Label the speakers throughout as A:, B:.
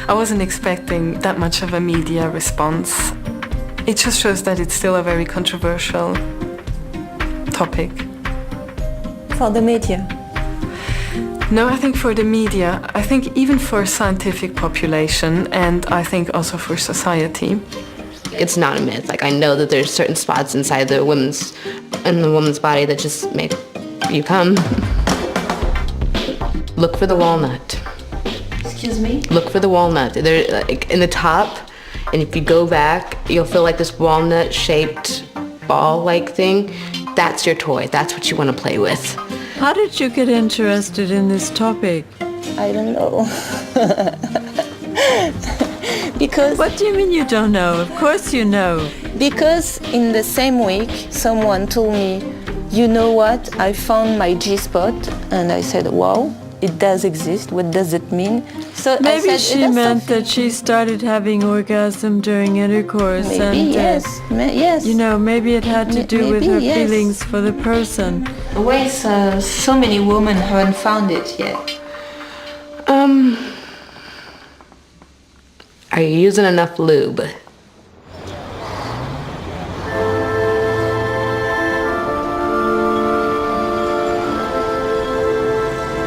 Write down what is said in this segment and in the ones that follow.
A: I wasn't expecting that much of a media response. It just shows that it's still a very controversial topic.
B: For the media?
A: No, I think for the media, I think even for scientific population, and I think also for society.
C: It's not a myth. Like, I know that there's certain spots inside the woman's body that just make you come. Look for the walnut.
B: Excuse me?
C: Look for the walnut. They're like in the top, and if you go back, you'll feel like this walnut-shaped ball-like thing. That's your toy. That's what you want to play with.
D: How did you get interested in this topic?
B: I don't know. Because...
D: What do you mean you don't know? Of course you know.
B: Because in the same week, someone told me, you know what, I found my G-spot, and I said, wow, it does exist. What does it mean? So
D: maybe
B: I said,
D: she meant that she started having orgasm during intercourse.
B: Maybe,
D: and,
B: yes. Yes.
D: You know, maybe it had to do with her feelings for the person.
E: Why so many women haven't found it yet?
C: Are you using enough lube?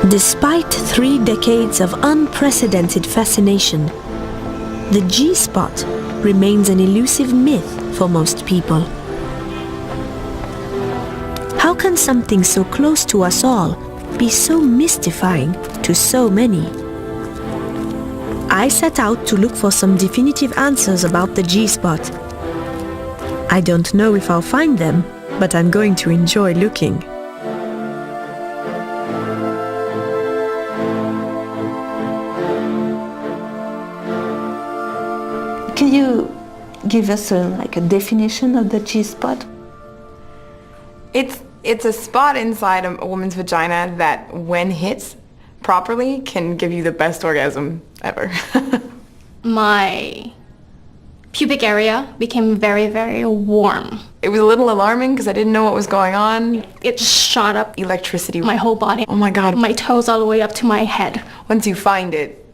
F: Despite 3 decades of unprecedented fascination, the G-spot remains an elusive myth for most people. How can something so close to us all be so mystifying to so many? I set out to look for some definitive answers about the G-spot. I don't know if I'll find them, but I'm going to enjoy looking.
B: Can you give us a definition of the G-spot?
G: It's a spot inside a woman's vagina that, when hit properly, can give you the best orgasm ever.
H: My pubic area became very, very warm.
G: It was a little alarming because I didn't know what was going on.
H: It just shot up
G: Electricity.
H: my whole body.
G: Oh my God.
H: My toes all the way up to my head.
G: Once you find it,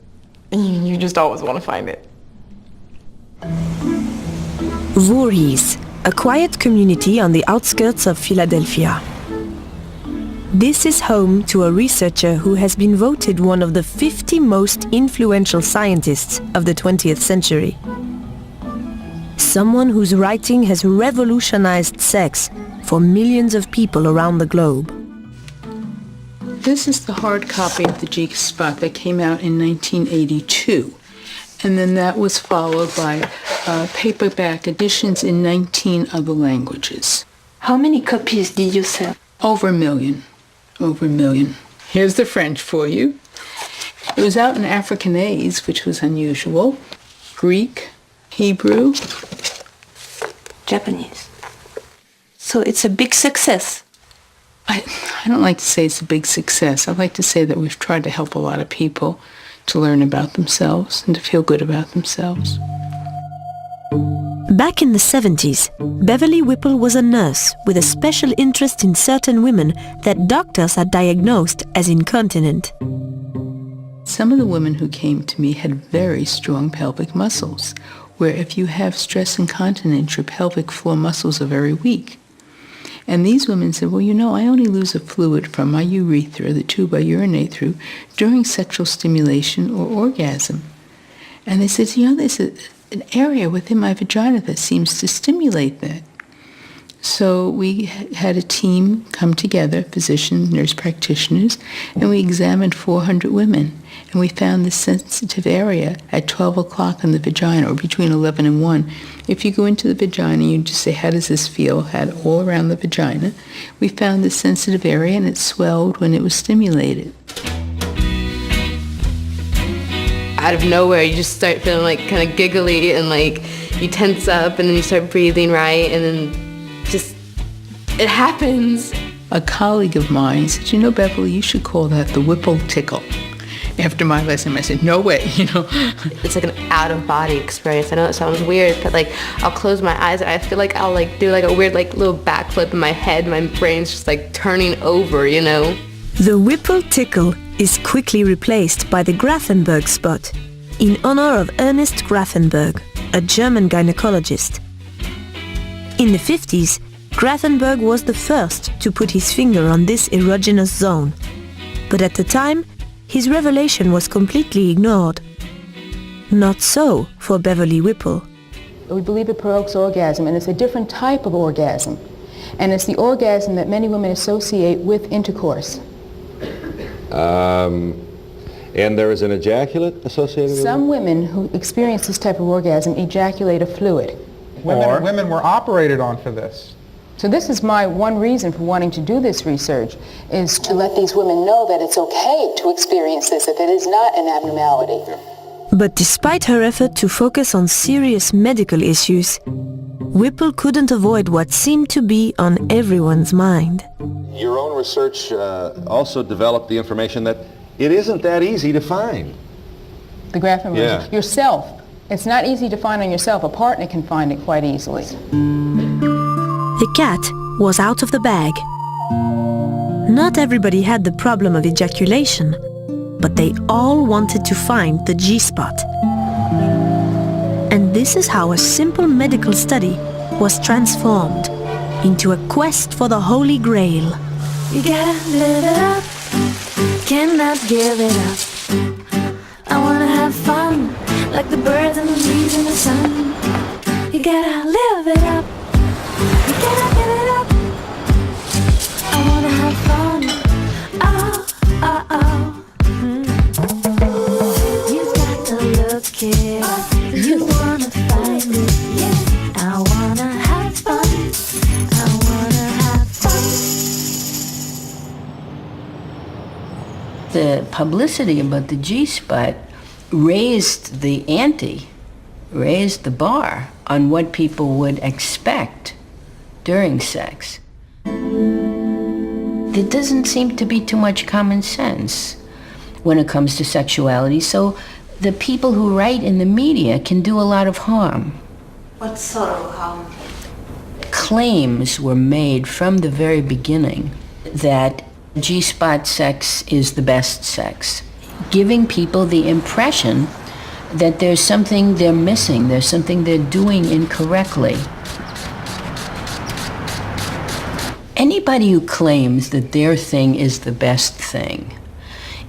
G: you just always want to find it.
F: Voorhees, a quiet community on the outskirts of Philadelphia. This is home to a researcher who has been voted one of the 50 most influential scientists of the 20th century. Someone whose writing has revolutionized sex for millions of people around the globe.
I: This is the hard copy of the G-spot that came out in 1982. And then that was followed by paperback editions in 19 other languages.
B: How many copies did you sell?
I: Over a million. Here's the French for you. It was out in Afrikaans, which was unusual. Greek, Hebrew.
B: Japanese. So it's a big success.
I: I don't like to say it's a big success. I like to say that we've tried to help a lot of people to learn about themselves and to feel good about themselves.
F: Back in the 70s, Beverly Whipple was a nurse with a special interest in certain women that doctors had diagnosed as incontinent.
I: Some of the women who came to me had very strong pelvic muscles, where if you have stress incontinence, your pelvic floor muscles are very weak. And these women said, well, you know, I only lose a fluid from my urethra, the tube I urinate through, during sexual stimulation or orgasm. And they said, you know, there's an area within my vagina that seems to stimulate that. So we had a team come together, physicians, nurse practitioners, and we examined 400 women. And we found this sensitive area at 12 o'clock in the vagina, or between 11 and 1. If you go into the vagina, you just say, how does this feel? Had all around the vagina. We found this sensitive area, and it swelled when it was stimulated.
C: Out of nowhere, you just start feeling like kind of giggly, and like you tense up, and then you start breathing right, and then just, it happens.
I: A colleague of mine said, you know, Beverly, you should call that the Whipple tickle. After my lesson, I said, no way, you know.
C: It's like an out-of-body experience. I know it sounds weird, but like I'll close my eyes and I feel like I'll like do like a weird like little backflip in my head. My brain's just like turning over, you know.
F: The Whipple tickle is quickly replaced by the Grafenberg spot, in honor of Ernest Grafenberg, a German gynecologist. In the 50s, Grafenberg was the first to put his finger on this erogenous zone. But at the time, his revelation was completely ignored. Not so for Beverly Whipple.
J: We believe it provokes orgasm, and it's a different type of orgasm. And it's the orgasm that many women associate with intercourse.
K: And there is an ejaculate associated with it?
J: Some women who experience this type of orgasm ejaculate a fluid.
L: Women were operated on for this.
J: So this is my one reason for wanting to do this research, is to let these women know that it's okay to experience this, that it is not an abnormality.
F: But despite her effort to focus on serious medical issues, Whipple couldn't avoid what seemed to be on everyone's mind.
K: Your own research also developed the information that it isn't that easy to find.
J: The Grafenberg, yourself. It's not easy to find on yourself. A partner can find it quite easily.
F: The cat was out of the bag. Not everybody had the problem of ejaculation, but they all wanted to find the G-spot. And this is how a simple medical study was transformed into a quest for the Holy Grail.
M: You gotta live it up, cannot give it up. I wanna have fun, like the birds and the leaves in the sun. You gotta live it up, you gotta give it up. I wanna have fun, oh, oh, oh. You got to look it up, you wanna find it, yeah. I wanna have fun, I wanna have fun.
N: The publicity about the G-spot raised the ante, raised the bar on what people would expect during sex. There doesn't seem to be too much common sense when it comes to sexuality, so the people who write in the media can do a lot of harm.
M: What sort of harm?
N: Claims were made from the very beginning that G-spot sex is the best sex, giving people the impression that there's something they're missing, there's something they're doing incorrectly. Anybody who claims that their thing is the best thing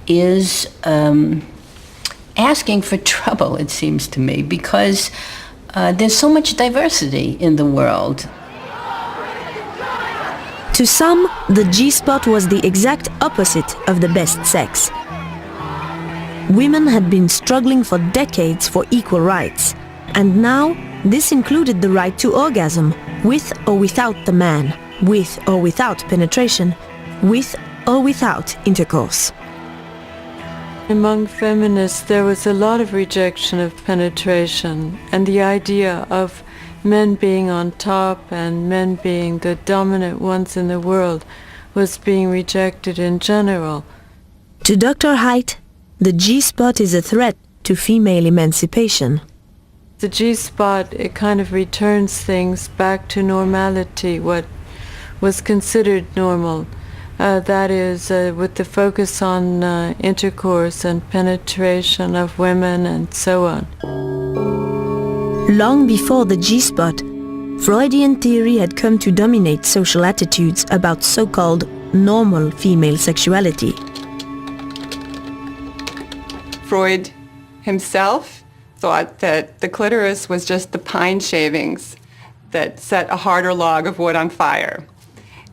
N: is asking for trouble, it seems to me, because there's so much diversity in the world.
F: To some, the G-spot was the exact opposite of the best sex. Women had been struggling for decades for equal rights, and now this included the right to orgasm, with or without the man, with or without penetration, with or without intercourse.
D: Among feminists, there was a lot of rejection of penetration, and the idea of men being on top and men being the dominant ones in the world was being rejected in general.
F: To Dr. Haidt, the G-spot is a threat to female emancipation.
D: The G-spot, it kind of returns things back to normality, what was considered normal. That is, with the focus on intercourse and penetration of women and so on.
F: Long before the G-spot, Freudian theory had come to dominate social attitudes about so-called normal female sexuality.
G: Freud himself thought that the clitoris was just the pine shavings that set a harder log of wood on fire.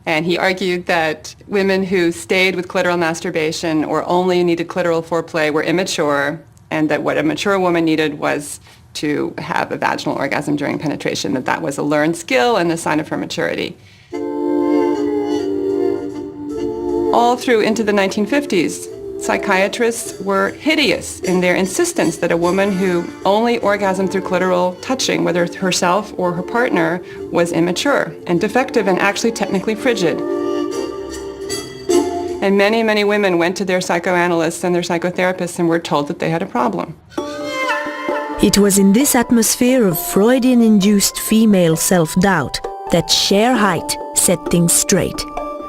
G: And he argued that women who stayed with clitoral masturbation or only needed clitoral foreplay were immature, and that what a mature woman needed was to have a vaginal orgasm during penetration, that was a learned skill and a sign of her maturity. All through into the 1950s, psychiatrists were hideous in their insistence that a woman who only orgasmed through clitoral touching, whether herself or her partner, was immature and defective and actually technically frigid. And many, many women went to their psychoanalysts and their psychotherapists and were told that they had a problem.
F: It was in this atmosphere of Freudian-induced female self-doubt that Cher Haidt set things straight.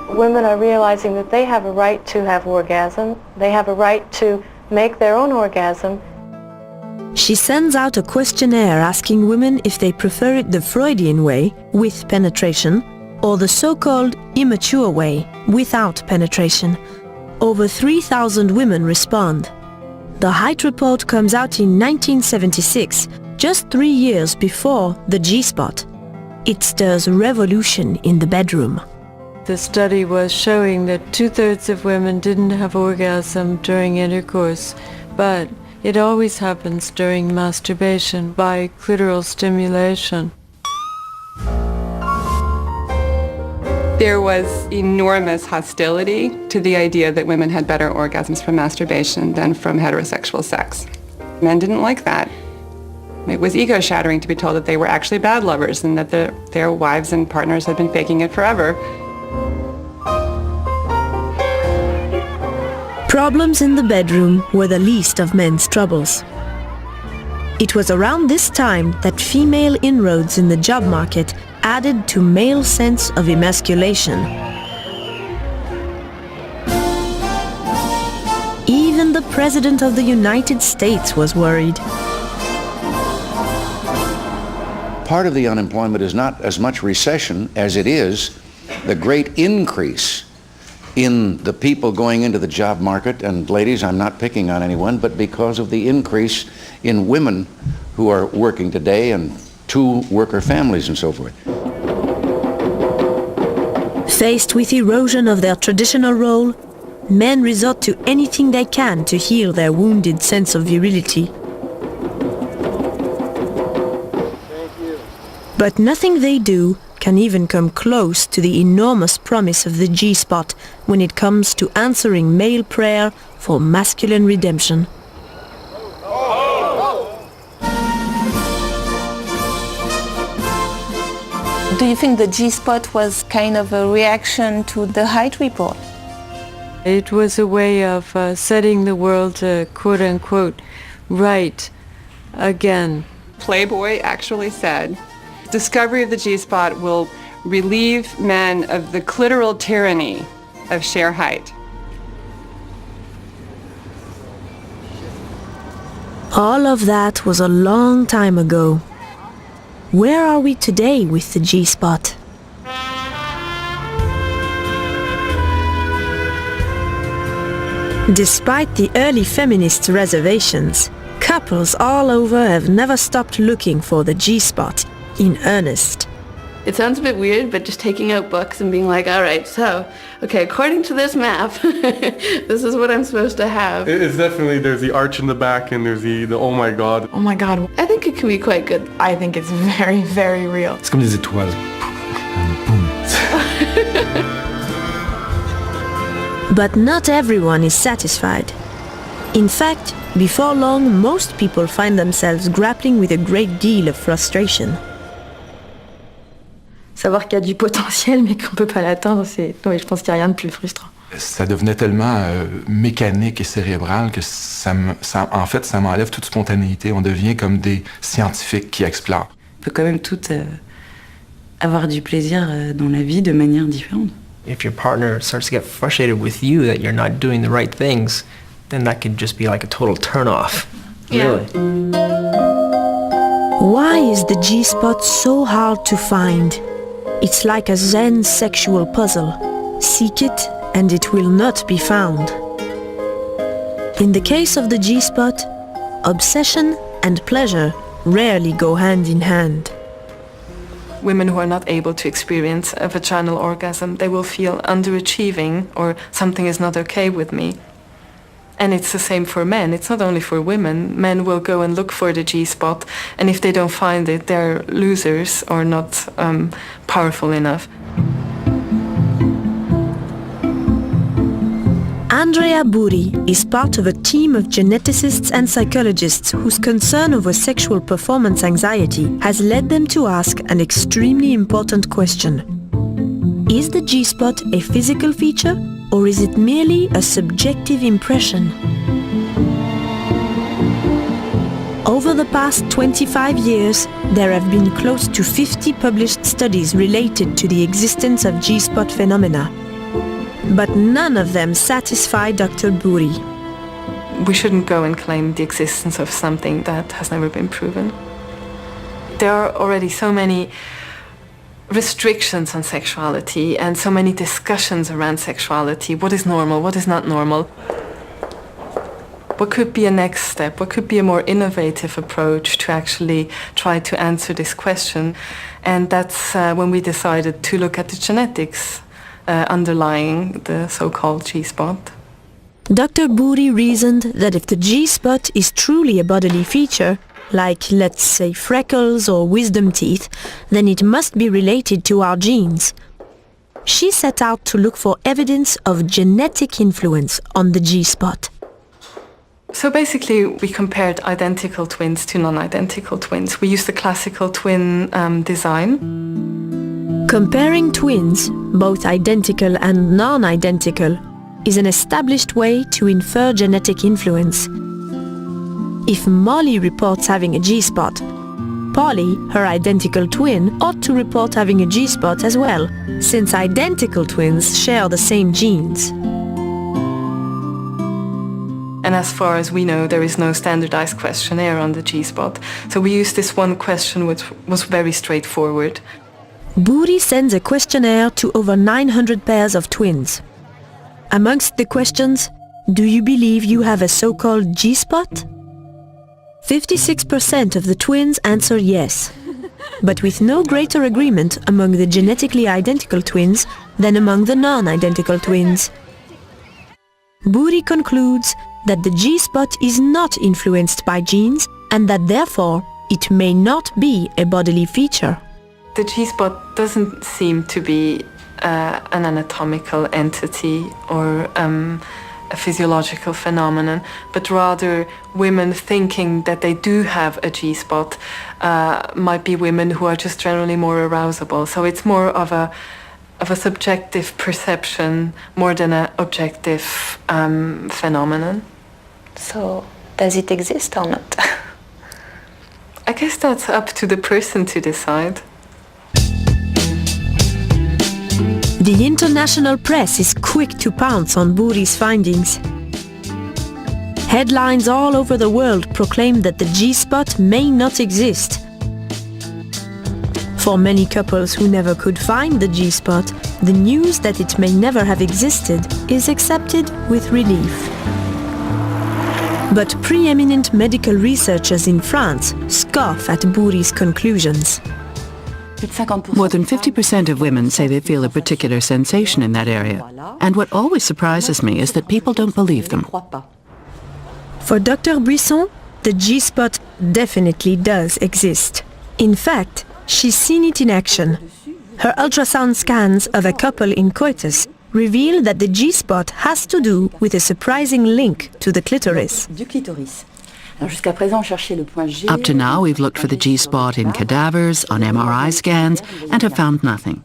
O: Women are realizing that they have a right to have orgasm. They have a right to make their own orgasm.
F: She sends out a questionnaire asking women if they prefer it the Freudian way, with penetration, or the so-called immature way, without penetration. Over 3,000 women respond. The Height report comes out in 1976, just 3 years before the G-spot. It stirs a revolution in the bedroom.
D: The study was showing that 2/3 of women didn't have orgasm during intercourse, but it always happens during masturbation by clitoral stimulation.
G: There was enormous hostility to the idea that women had better orgasms from masturbation than from heterosexual sex. Men didn't like that. It was ego-shattering to be told that they were actually bad lovers and that their wives and partners had been faking it forever.
F: Problems in the bedroom were the least of men's troubles. It was around this time that female inroads in the job market added to male sense of emasculation. Even the President of the United States was worried.
P: Part of the unemployment is not as much recession as it is the great increase in the people going into the job market. And ladies, I'm not picking on anyone, but because of the increase in women who are working today and two-worker families and so forth.
F: Faced with erosion of their traditional role, men resort to anything they can to heal their wounded sense of virility. But nothing they do can even come close to the enormous promise of the G-spot when it comes to answering male prayer for masculine redemption.
B: Do you think the G-spot was kind of a reaction to the Height report?
D: It was a way of setting the world, quote-unquote, right again.
G: Playboy actually said, discovery of the G-spot will relieve men of the clitoral tyranny of sheer height.
F: All of that was a long time ago. Where are we today with the G-spot? Despite the early feminist reservations, couples all over have never stopped looking for the G-spot in earnest.
C: It sounds a bit weird, but just taking out books and being like, all right, so, okay, according to this map, this is what I'm supposed to have.
Q: It's definitely, there's the arch in the back and there's the oh my god.
C: Oh my god. I think it can be quite good.
A: I think it's very, very real.
R: C'est comme des étoiles.
F: But not everyone is satisfied. In fact, before long, most people find themselves grappling with a great deal of frustration.
S: Savoir qu'il y a du potentiel mais qu'on peut pas l'atteindre, oui, je pense qu'il n'y a rien de plus frustrant.
R: Ça devenait tellement mécanique et cérébral que en fait, ça m'enlève toute spontanéité. On devient comme des scientifiques qui explorent.
T: On peut quand même toutes avoir du plaisir dans la vie de manière différente.
U: If your partner starts to get frustrated with you that you're not doing the right things, then that could just be like a total turn-off. Really.
F: Why is the G-spot so hard to find? It's like a Zen sexual puzzle. Seek it and it will not be found. In the case of the G-spot, obsession and pleasure rarely go hand in hand.
A: Women who are not able to experience a vaginal orgasm, they will feel underachieving or something is not okay with me. And it's the same for men. It's not only for women. Men will go and look for the G-spot, and if they don't find it, they're losers or not powerful enough.
F: Andrea Buri is part of a team of geneticists and psychologists whose concern over sexual performance anxiety has led them to ask an extremely important question. Is the G-spot a physical feature, or is it merely a subjective impression? Over the past 25 years, there have been close to 50 published studies related to the existence of G-spot phenomena. But none of them satisfy Dr. Buri.
A: we shouldn't go and claim the existence of something that has never been proven. There are already so many restrictions on sexuality and so many discussions around sexuality. What is normal? What is not normal? What could be a next step? What could be a more innovative approach to actually try to answer this question? And that's when we decided to look at the genetics underlying the so-called G-spot.
F: Dr. Bouri reasoned that if the G-spot is truly a bodily feature, like, let's say, freckles or wisdom teeth, then it must be related to our genes. She set out to look for evidence of genetic influence on the G-spot.
A: So basically, we compared identical twins to non-identical twins. We used the classical twin design.
F: Comparing twins, both identical and non-identical, is an established way to infer genetic influence. If Molly reports having a G-spot, Polly, her identical twin, ought to report having a G-spot as well, since identical twins share the same genes.
A: And as far as we know, there is no standardized questionnaire on the G-spot. So we used this one question which was very straightforward.
F: Bouri sends a questionnaire to over 900 pairs of twins. Amongst the questions, do you believe you have a so-called G-spot? 56% of the twins answer yes, but with no greater agreement among the genetically identical twins than among the non-identical twins. Bouri concludes that the G-spot is not influenced by genes and that therefore it may not be a bodily feature.
A: The G-spot doesn't seem to be an anatomical entity or a physiological phenomenon, but rather women thinking that they do have a G-spot might be women who are just generally more arousable. So it's more of a subjective perception more than an objective phenomenon.
B: So, does it exist or not?
A: I guess that's up to the person to decide.
F: The international press is quick to pounce on Bouri's findings. Headlines all over the world proclaim that the G-spot may not exist. For many couples who never could find the G-spot, the news that it may never have existed is accepted with relief. But preeminent medical researchers in France scoff at Bouri's conclusions.
E: More than 50% of women say they feel a particular sensation in that area. And what always surprises me is that people don't believe them.
F: For Dr. Buisson, the G-spot definitely does exist. In fact, she's seen it in action. Her ultrasound scans of a couple in coitus reveal that the G-spot has to do with a surprising link to the clitoris.
E: Up to now, we've looked for the G-spot in cadavers, on MRI scans, and have found nothing.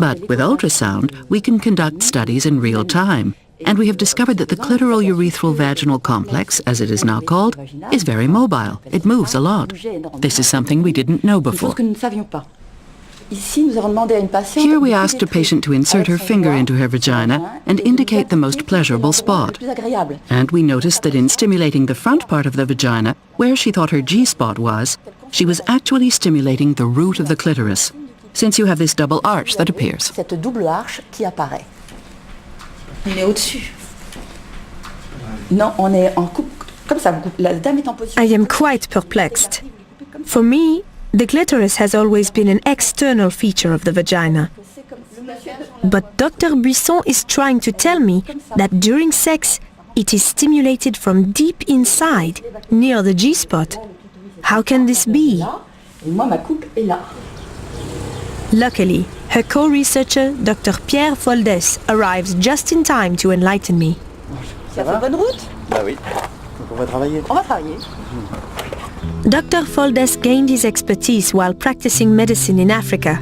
E: But with ultrasound, we can conduct studies in real time, and we have discovered that the clitoral-urethral vaginal complex, as it is now called, is very mobile. It moves a lot. This is something we didn't know before. Here we asked a patient to insert her finger into her vagina and indicate the most pleasurable spot. And we noticed that in stimulating the front part of the vagina, where she thought her G-spot was, she was actually stimulating the root of the clitoris, since you have this double arch that appears.
F: I am quite perplexed. For me, the clitoris has always been an external feature of the vagina. But Dr. Buisson is trying to tell me that during sex, it is stimulated from deep inside, near the G-spot. How can this be? Luckily, her co-researcher, Dr. Pierre Foldes, arrives just in time to enlighten me. Dr. Foldes gained his expertise while practicing medicine in Africa.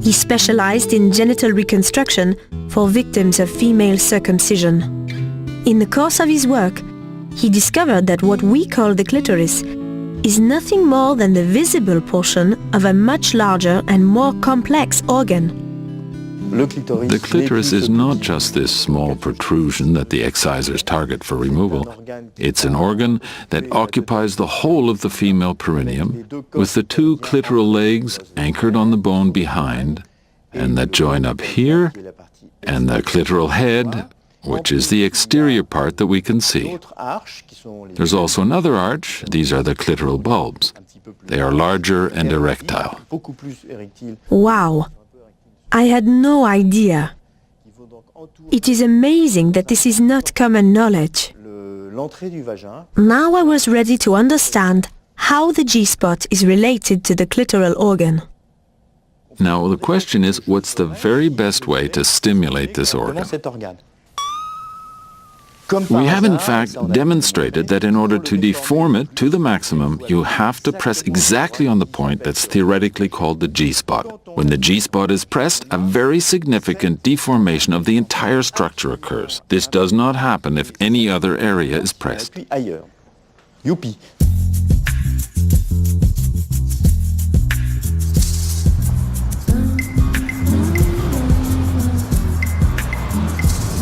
F: He specialized in genital reconstruction for victims of female circumcision. In the course of his work, he discovered that what we call the clitoris is nothing more than the visible portion of a much larger and more complex organ.
H: The clitoris is not just this small protrusion that the excisors target for removal. It's an organ that occupies the whole of the female perineum, with the two clitoral legs anchored on the bone behind, and that join up here, and the clitoral head, which is the exterior part that we can see. There's also another arch. These are the clitoral bulbs. They are larger and erectile.
F: Wow! I had no idea. It is amazing that this is not common knowledge. Now I was ready to understand how the G-spot is related to the clitoral organ.
H: Now the question is, what's the very best way to stimulate this organ? We have in fact demonstrated that in order to deform it to the maximum, you have to press exactly on the point that's theoretically called the G-spot. When the G-spot is pressed, a very significant deformation of the entire structure occurs. This does not happen if any other area is pressed.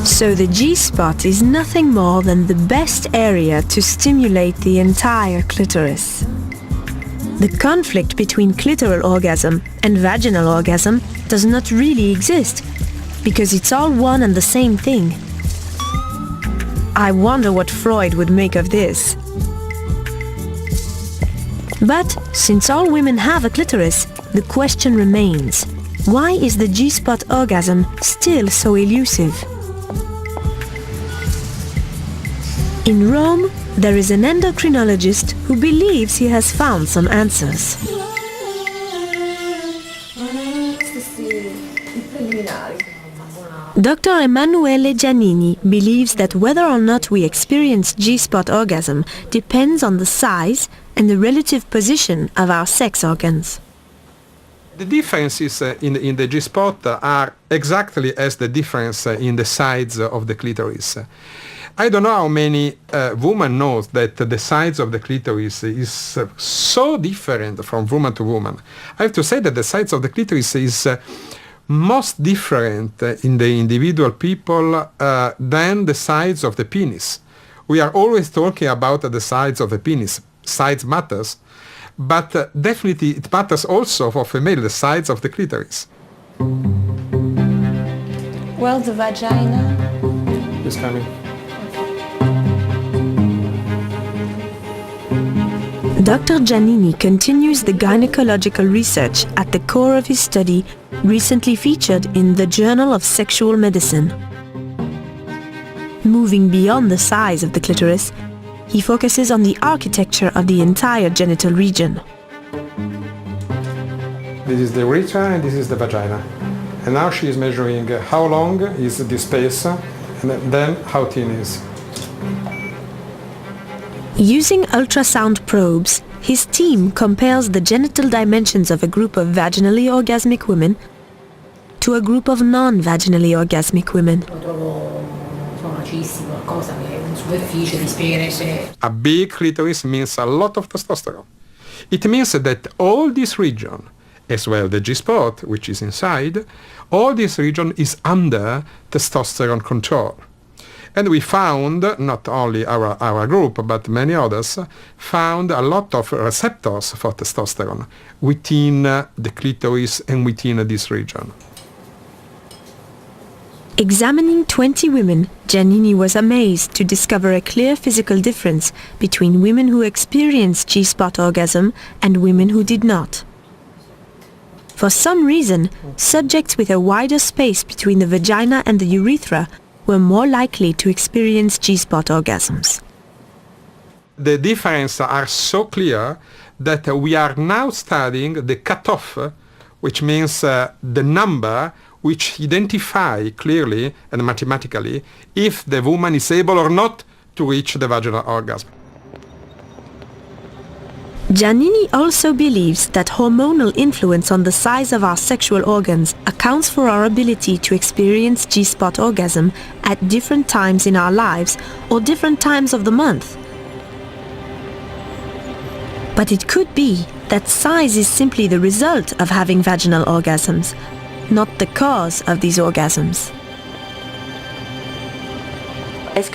F: So the G-spot is nothing more than the best area to stimulate the entire clitoris. The conflict between clitoral orgasm and vaginal orgasm does not really exist, because it's all one and the same thing. I wonder what Freud would make of this. But since all women have a clitoris, the question remains: why is the G-spot orgasm still so elusive? In Rome, there is an endocrinologist who believes he has found some answers. Dr. Emanuele Giannini believes that whether or not we experience G-spot orgasm depends on the size and the relative position of our sex organs.
L: The differences in the G-spot are exactly as the difference in the size of the clitoris. I don't know how many women know that the size of the clitoris is so different from woman to woman. I have to say that the size of the clitoris is most different in the individual people than the size of the penis. We are always talking about the size of the penis. Size matters, but definitely it matters also for female, the size of the clitoris.
B: Well, the vagina
L: is coming.
F: Dr. Giannini continues the gynecological research at the core of his study, recently featured in the Journal of Sexual Medicine. Moving beyond the size of the clitoris, he focuses on the architecture of the entire genital region.
L: This is the urethra and this is the vagina. And now she is measuring how long is this space and then how thin is.
F: Using ultrasound probes, his team compares the genital dimensions of a group of vaginally orgasmic women to a group of non-vaginally orgasmic women.
L: A big clitoris means a lot of testosterone. It means that all this region, as well the G-spot, which is inside, all this region is under testosterone control. And we found, not only our group, but many others, found a lot of receptors for testosterone within the clitoris and within this region.
F: Examining 20 women, Giannini was amazed to discover a clear physical difference between women who experienced G-spot orgasm and women who did not. For some reason, subjects with a wider space between the vagina and the urethra were more likely to experience G-spot orgasms.
L: The differences are so clear that we are now studying the cutoff, which means the number which identify clearly and mathematically if the woman is able or not to reach the vaginal orgasm.
F: Giannini also believes that hormonal influence on the size of our sexual organs accounts for our ability to experience G-spot orgasm at different times in our lives or different times of the month. But it could be that size is simply the result of having vaginal orgasms, not the cause of these orgasms.
E: Is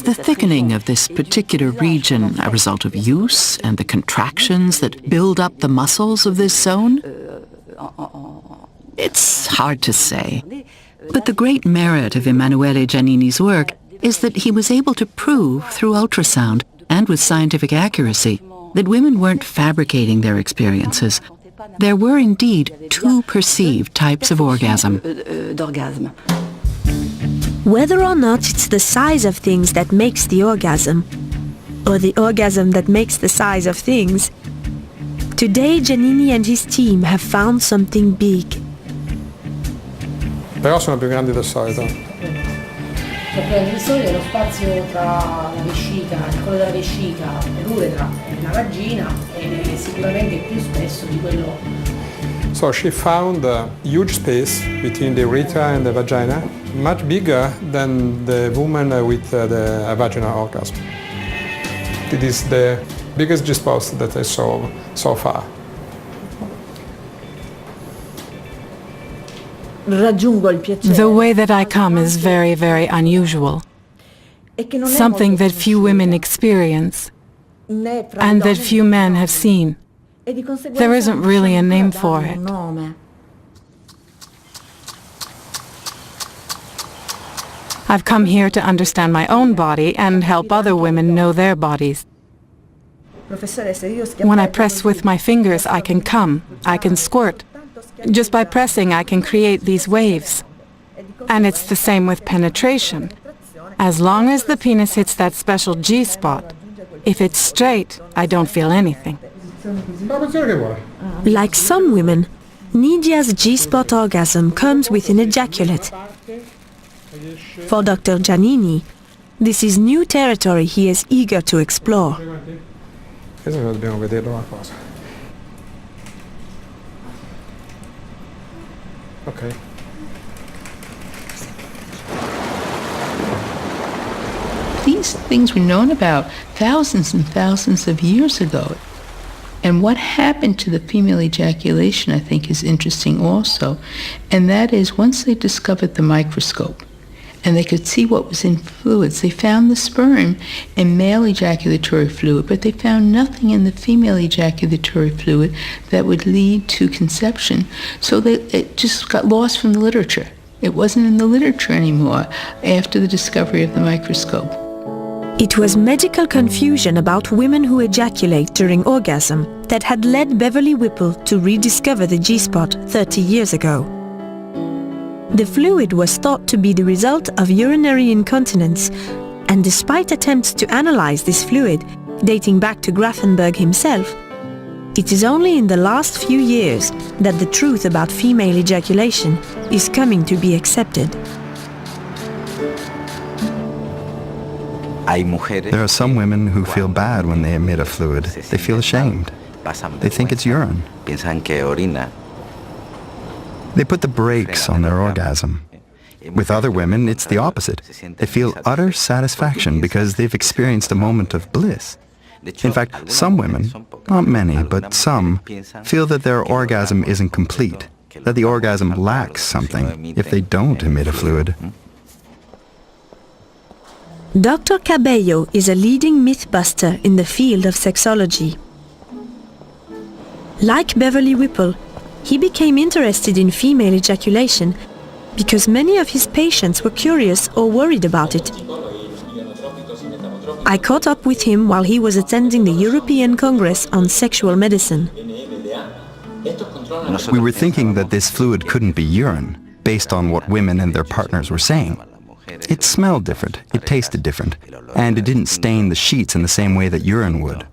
E: the thickening of this particular region a result of use and the contractions that build up the muscles of this zone? It's hard to say. But the great merit of Emanuele Giannini's work is that he was able to prove through ultrasound and with scientific accuracy that women weren't fabricating their experiences. There were indeed two perceived types of orgasm.
F: Whether or not it's the size of things that makes the orgasm, or the orgasm that makes the size of things, today Giannini and his team have found something big.
L: Però sono più grandi del solito.
I: Perché di solito lo spazio tra la vescica, il collo della vescica, l'uretra e la vagina è sicuramente più spesso di quello.
L: So she found a huge space between the urethra and the vagina, much bigger than the woman with the vaginal orgasm. It is the biggest G-spot that I saw so far.
V: The way that I come is very, very unusual. Something that few women experience and that few men have seen. There isn't really a name for it. I've come here to understand my own body and help other women know their bodies. When I press with my fingers, I can come, I can squirt. Just by pressing, I can create these waves. And it's the same with penetration. As long as the penis hits that special G-spot, if it's straight, I don't feel anything.
F: Like some women, Nidia's G-spot orgasm comes with an ejaculate. For Dr. Giannini, this is new territory he is eager to explore.
L: Okay.
J: These things were known about thousands and thousands of years ago. And what happened to the female ejaculation, I think, is interesting also. And that is, once they discovered the microscope and they could see what was in fluids, they found the sperm in male ejaculatory fluid, but they found nothing in the female ejaculatory fluid that would lead to conception. So it just got lost from the literature. It wasn't in the literature anymore after the discovery of the microscope.
F: It was medical confusion about women who ejaculate during orgasm that had led Beverly Whipple to rediscover the G-spot 30 years ago. The fluid was thought to be the result of urinary incontinence, and despite attempts to analyze this fluid, dating back to Grafenberg himself, it is only in the last few years that the truth about female ejaculation is coming to be accepted.
W: There are some women who feel bad when they emit a fluid. They feel ashamed. They think it's urine. They put the brakes on their orgasm. With other women, it's the opposite. They feel utter satisfaction because they've experienced a moment of bliss. In fact, some women, not many, but some, feel that their orgasm isn't complete, that the orgasm lacks something if they don't emit a fluid.
F: Dr. Cabello is a leading mythbuster in the field of sexology. Like Beverly Whipple, he became interested in female ejaculation because many of his patients were curious or worried about it. I caught up with him while he was attending the European Congress on Sexual Medicine.
W: We were thinking that this fluid couldn't be urine, based on what women and their partners were saying. It smelled different, it tasted different, and it didn't stain the sheets in the same way that urine would.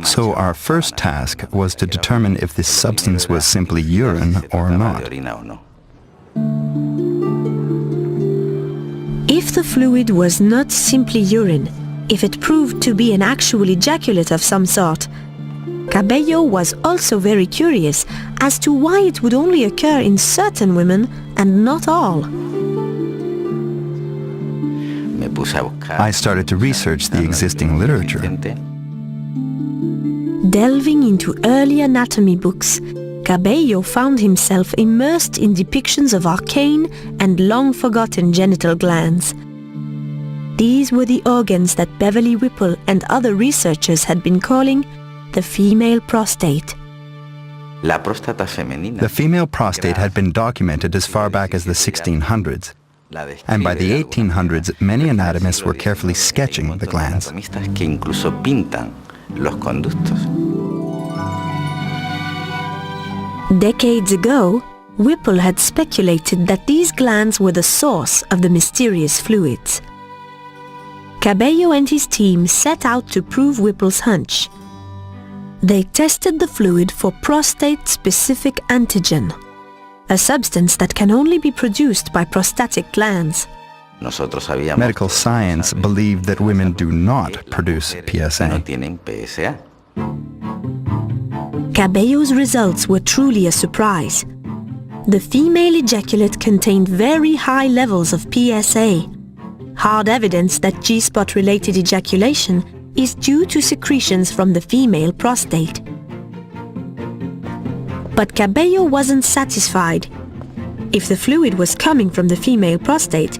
W: So our first task was to determine if this substance was simply urine or not.
F: If the fluid was not simply urine, if it proved to be an actual ejaculate of some sort, Cabello was also very curious as to why it would only occur in certain women and not all.
W: I started to research the existing literature.
F: Delving into early anatomy books, Cabello found himself immersed in depictions of arcane and long-forgotten genital glands. These were the organs that Beverly Whipple and other researchers had been calling the female prostate.
W: The female prostate had been documented as far back as the 1600s, and by the 1800s, many anatomists were carefully sketching the glands.
F: Decades ago, Whipple had speculated that these glands were the source of the mysterious fluids. Cabello and his team set out to prove Whipple's hunch. They tested the fluid for prostate-specific antigen, a substance that can only be produced by prostatic glands.
W: Medical science believed that women do not produce PSA.
F: Cabello's results were truly a surprise. The female ejaculate contained very high levels of PSA, hard evidence that G-spot-related ejaculation is due to secretions from the female prostate. But Cabello wasn't satisfied. If the fluid was coming from the female prostate,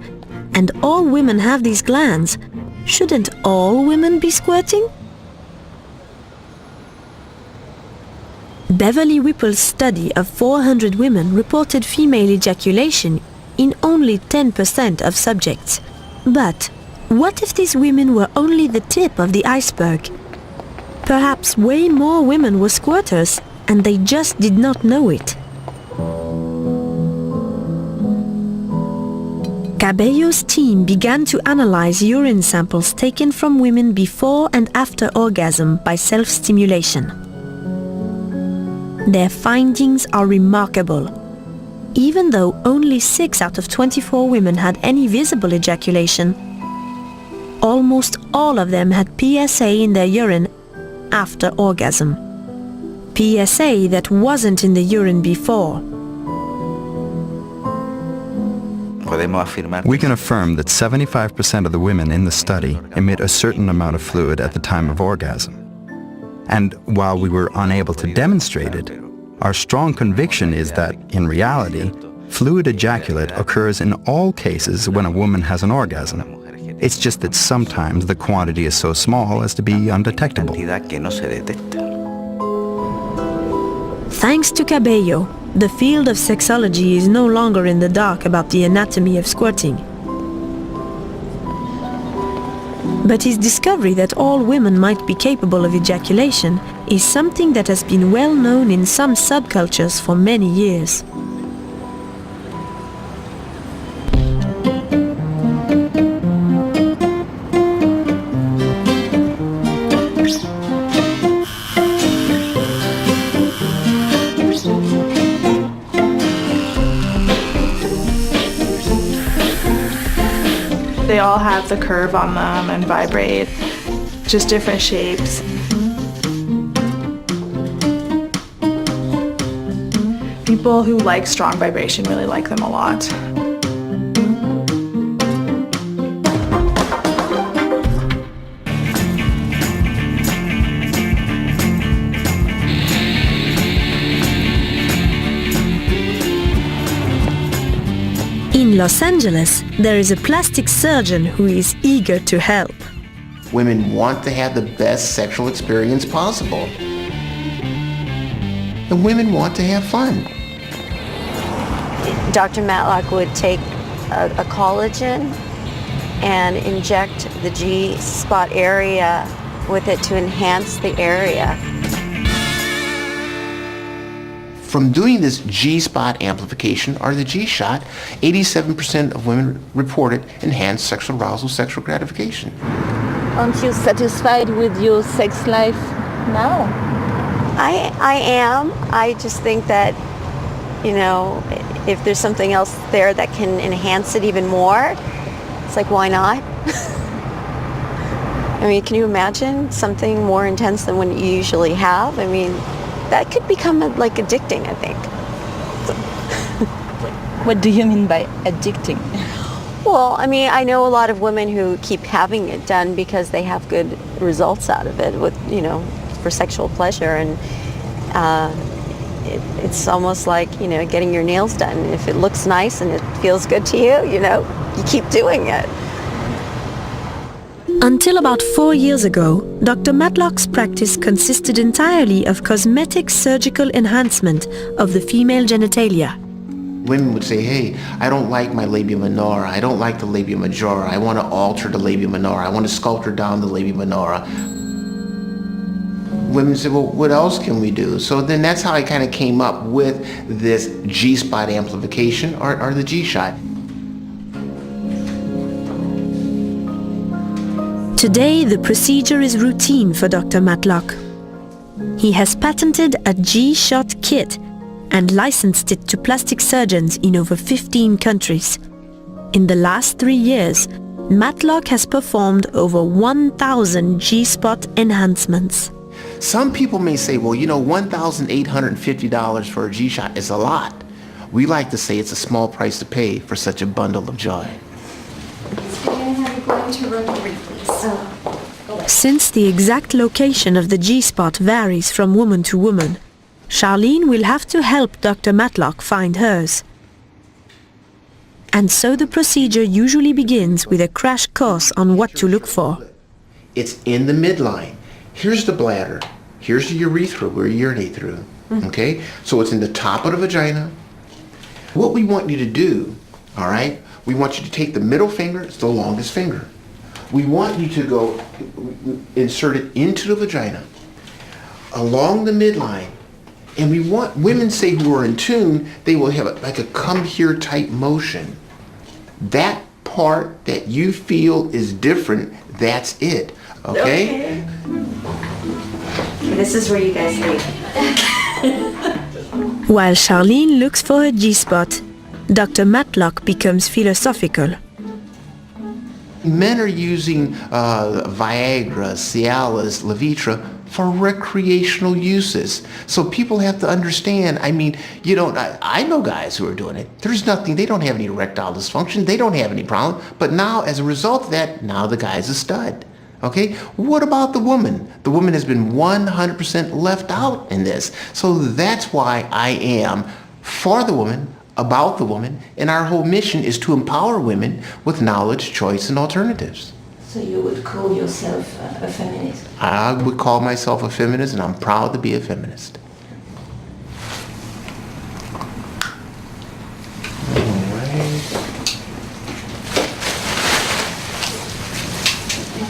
F: and all women have these glands, shouldn't all women be squirting? Beverly Whipple's study of 400 women reported female ejaculation in only 10% of subjects. But what if these women were only the tip of the iceberg? Perhaps way more women were squirters and they just did not know it. Cabello's team began to analyze urine samples taken from women before and after orgasm by self-stimulation. Their findings are remarkable. Even though only 6 out of 24 women had any visible ejaculation, almost all of them had PSA in their urine after orgasm. PSA that wasn't in the urine before.
W: We can affirm that 75% of the women in the study emit a certain amount of fluid at the time of orgasm. And while we were unable to demonstrate it, our strong conviction is that, in reality, fluid ejaculate occurs in all cases when a woman has an orgasm. It's just that sometimes the quantity is so small as to be undetectable.
F: Thanks to Cabello, the field of sexology is no longer in the dark about the anatomy of squirting. But his discovery that all women might be capable of ejaculation is something that has been well known in some subcultures for many years.
K: They all have the curve on them and vibrate, just different shapes. People who like strong vibration really like them a lot.
F: In Los Angeles, there is a plastic surgeon who is eager to help.
M: Women want to have the best sexual experience possible. And women want to have fun.
N: Dr. Matlock would take a collagen and inject the G-spot area with it to enhance the area.
M: From doing this G-spot amplification or the G-shot, 87% of women reported enhanced sexual arousal, sexual gratification.
B: Aren't you satisfied with your sex life now?
N: I am. I just think that, you know, if there's something else there that can enhance it even more, it's like, why not? I mean, can you imagine something more intense than what you usually have? I mean, that could become like addicting, I think.
B: What do you mean by addicting?
N: Well, I mean, I know a lot of women who keep having it done because they have good results out of it with, you know, for sexual pleasure. And it's almost like, getting your nails done. If it looks nice and it feels good to you, you keep doing it.
F: Until about 4 years ago, Dr. Matlock's practice consisted entirely of cosmetic surgical enhancement of the female genitalia.
M: Women would say, hey, I don't like my labia minora. I don't like the labia majora. I want to alter the labia minora. I want to sculpture down the labia minora. Women said, well, what else can we do? So then that's how I kind of came up with this G-spot amplification or the G-shot.
F: Today, the procedure is routine for Dr. Matlock. He has patented a G-shot kit and licensed it to plastic surgeons in over 15 countries. In the last 3 years, Matlock has performed over 1,000 G-spot enhancements.
M: Some people may say, well, $1,850 for a G-shot is a lot. We like to say it's a small price to pay for such a bundle of joy.
F: Since the exact location of the G-spot varies from woman to woman, Charlene will have to help Dr. Matlock find hers. And so the procedure usually begins with a crash course on what to look for.
M: It's in the midline. Here's the bladder. Here's the urethra where you urinate through. Okay? So it's in the top of the vagina. What we want you to do, all right, we want you to take the middle finger, it's the longest finger. We want you to go insert it into the vagina, along the midline, and we want women, say, who are in tune, they will have like a come here type motion. That part that you feel is different, that's it. Okay?
T: This is where you guys leave.
F: While Charlene looks for her G-spot, Dr. Matlock becomes philosophical.
M: Men are using Viagra, Cialis, Levitra for recreational uses. So people have to understand, I know guys who are doing it. There's nothing, they don't have any erectile dysfunction, they don't have any problem. But now, as a result of that, now the guy's a stud. Okay? What about the woman? The woman has been 100% left out in this. So that's why I am for the woman, about the woman, and our whole mission is to empower women with knowledge, choice, and alternatives.
T: So you would call yourself a feminist?
M: I would call myself a feminist, and I'm proud to be a feminist.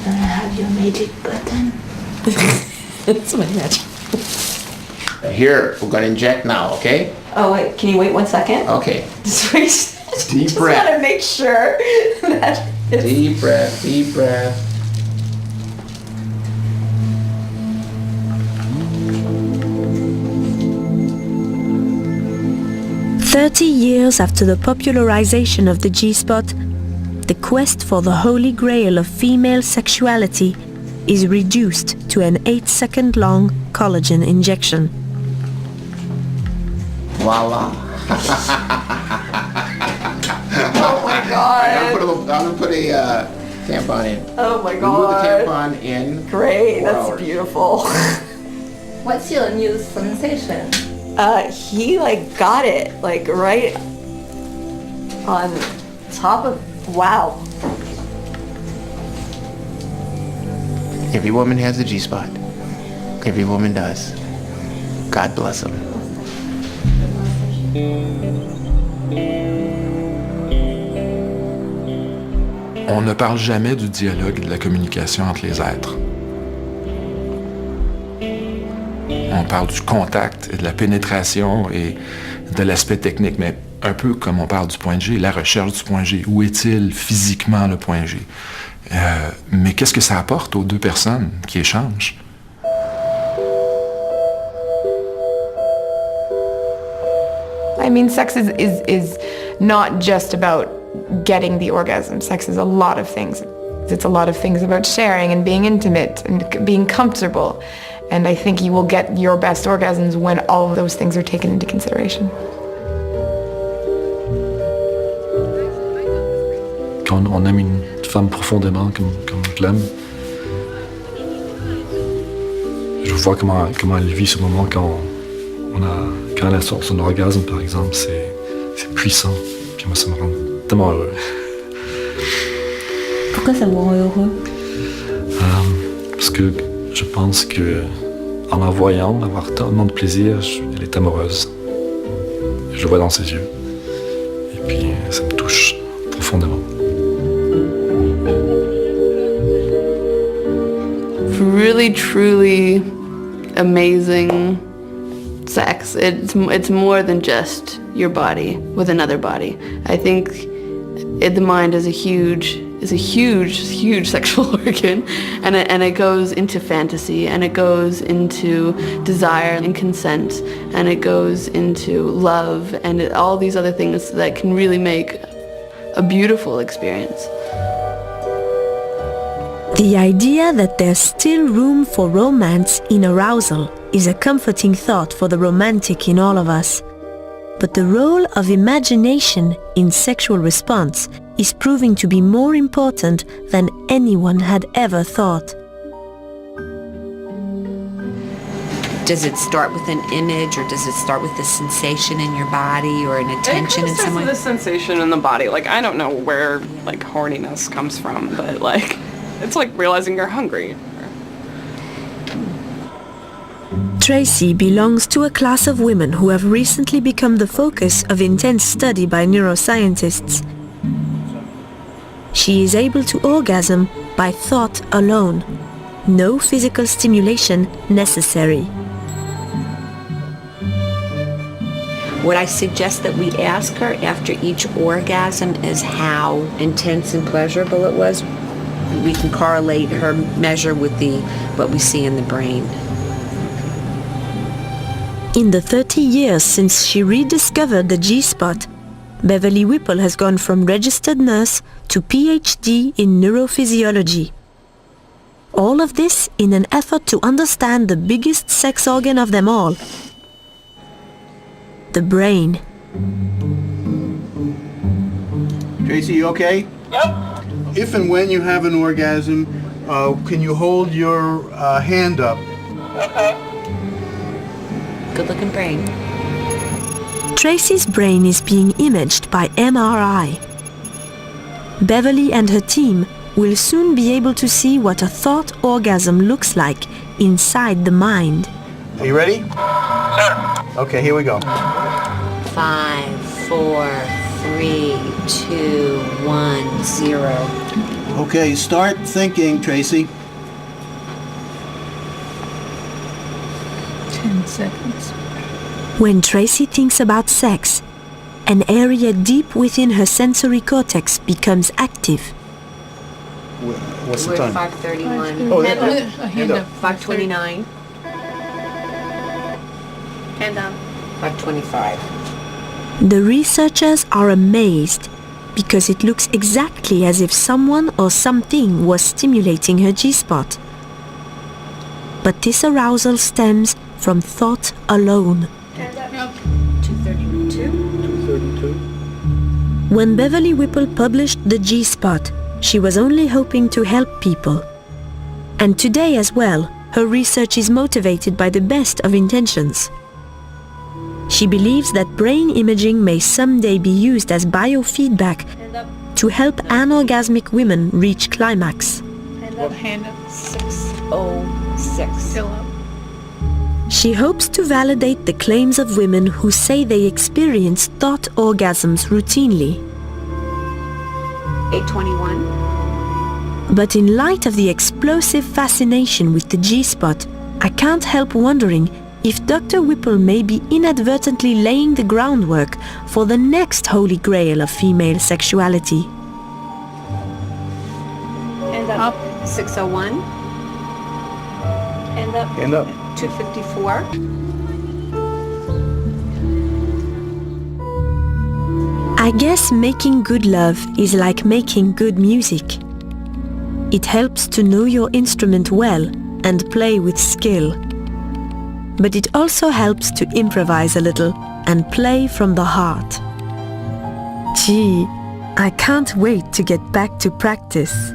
T: Have your magic button?
S: It's my magic.
M: Here, we're going to inject now, okay?
S: Oh, wait, can you wait 1 second?
M: Okay.
S: Just wait.
M: Deep breath.
S: Want to make sure that it's...
M: Deep breath, deep breath.
F: "30 years after the popularization of the G-spot, the quest for the holy grail of female sexuality is reduced to an 8-second-long collagen injection.
M: Voila.
S: Oh my God.
M: I'm gonna put a tampon in.
S: Oh my
M: We
S: God.
M: put the tampon in.
S: Great,
M: 4
S: that's
M: hours.
S: beautiful.
B: What's your new sensation?
S: He got it, right on top of, wow.
M: Every woman has a G-spot. Every woman does. God bless them.
R: On ne parle jamais du dialogue et de la communication entre les êtres. On parle du contact et de la pénétration et de l'aspect technique, mais un peu comme on parle du point G, la recherche du point G. Où est-il physiquement le point G? Mais qu'est-ce que ça apporte aux deux personnes qui échangent?
K: Sex is not just about getting the orgasm. Sex is a lot of things. It's a lot of things about sharing and being intimate and being comfortable. And I think you will get your best orgasms when all of those things are taken into consideration.
D: Quand on aime une femme profondément, comme je l'aime, je vois comment elle vit ce moment quand Quand elle a son orgasme, par exemple, c'est puissant. Puis moi, ça me rend tellement heureux.
T: Pourquoi ça vous rend heureux?
D: Parce que je pense que en la voyant avoir tellement de plaisir, elle est amoureuse. Je le vois dans ses yeux. Et puis, ça me touche profondément.
C: Really, truly amazing sex. It's more than just your body with another body. I think the mind is a huge sexual organ, and it goes into fantasy, and it goes into desire and consent, and it goes into love, and all these other things that can really make a beautiful experience.
F: The idea that there's still room for romance in arousal is a comforting thought for the romantic in all of us. But the role of imagination in sexual response is proving to be more important than anyone had ever thought.
G: Does it start with an image, or does it start with a sensation in your body, or an attention in some way?
A: It starts with a sensation in the body. Like, I don't know where, like, horniness comes from, but, like, it's like realizing you're hungry.
F: Tracy belongs to a class of women who have recently become the focus of intense study by neuroscientists. She is able to orgasm by thought alone. No physical stimulation necessary.
G: What I suggest that we ask her after each orgasm is how intense and pleasurable it was. We can correlate her measure with what we see in the brain.
F: In the 30 years since she rediscovered the G-spot, Beverly Whipple has gone from registered nurse to PhD in neurophysiology. All of this in an effort to understand the biggest sex organ of them all, the brain.
O: Tracy, you okay? Yep. If and when you have an orgasm, can you hold your hand up?
G: Okay. Good-looking brain.
F: Tracy's brain is being imaged by MRI. Beverly and her team will soon be able to see what a thought orgasm looks like inside the mind.
O: Are you ready? Sure. Okay, here we go.
G: 5, 4, 3, 2, 1, 0.
O: Okay, start thinking, Tracy.
J: 10 seconds.
F: When Tracy thinks about sex, an area deep within her sensory cortex becomes active.
O: What's the time?
C: 5:31.
O: Oh,
C: hand up. 5:29. Hand down. 5:25.
F: The researchers are amazed because it looks exactly as if someone or something was stimulating her G-spot. But this arousal stems from thought alone.
C: 2:32.
F: When Beverly Whipple published the G-spot, she was only hoping to help people. And today as well, her research is motivated by the best of intentions. She believes that brain imaging may someday be used as biofeedback to help anorgasmic women reach climax.
K: Hand up 606. Still up.
F: She hopes to validate the claims of women who say they experience thought orgasms routinely.
G: 8:21.
F: But in light of the explosive fascination with the G-spot, I can't help wondering if Dr. Whipple may be inadvertently laying the groundwork for the next holy grail of female sexuality.
C: Hand up. 6:01. Hand up.
O: Hand up.
C: 2:54.
F: I guess making good love is like making good music. It helps to know your instrument well and play with skill. But it also helps to improvise a little and play from the heart. Gee, I can't wait to get back to practice.